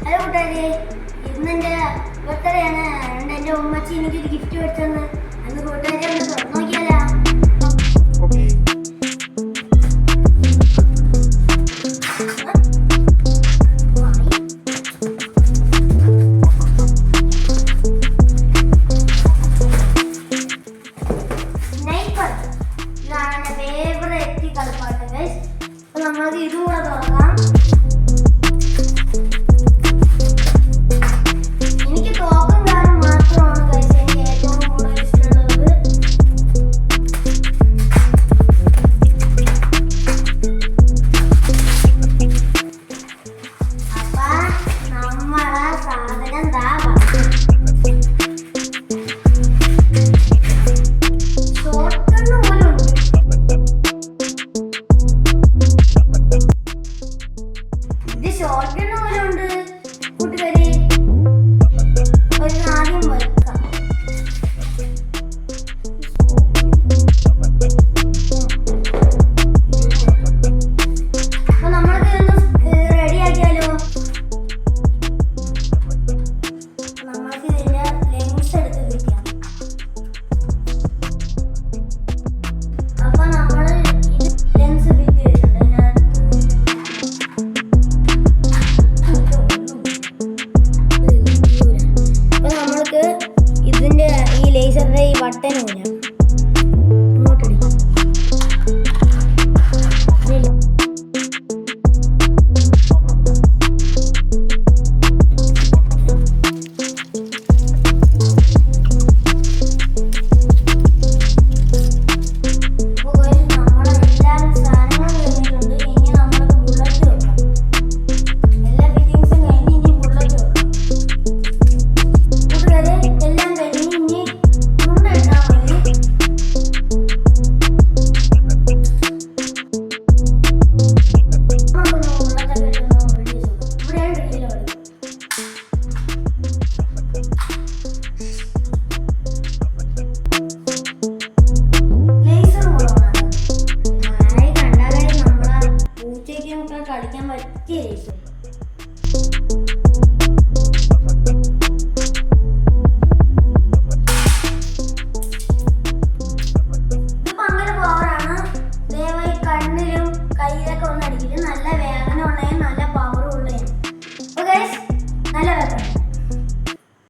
Hello കൂട്ടുകാരെ, ഇന്ന് എൻ്റെ ബർത്ത്ഡേ ആണ്. എൻ്റെ ഉമ്മച്ചി എനിക്കൊരു ഗിഫ്റ്റ് മേടിച്ചെന്ന്. അന്ന് കൂട്ടുകാരെ ഒന്ന് തുറന്നു നോക്കിയാലോ? ഇതാണ് എൻ്റെ ഫേവറേറ്റ് കളിപ്പാട്ട് ഗൈസ്. അപ്പോൾ നമുക്ക് ഇതും കൂടെ തുറക്കാം. എനിക്ക് തോക്കും കാറും മാത്രമാണ് ഗൈസ് എനിക്ക് ഏറ്റവും കൂടുതൽ ഇഷ്ടമുള്ളത്. അപ്പൊ നമ്മളെ സാധനം എന്താ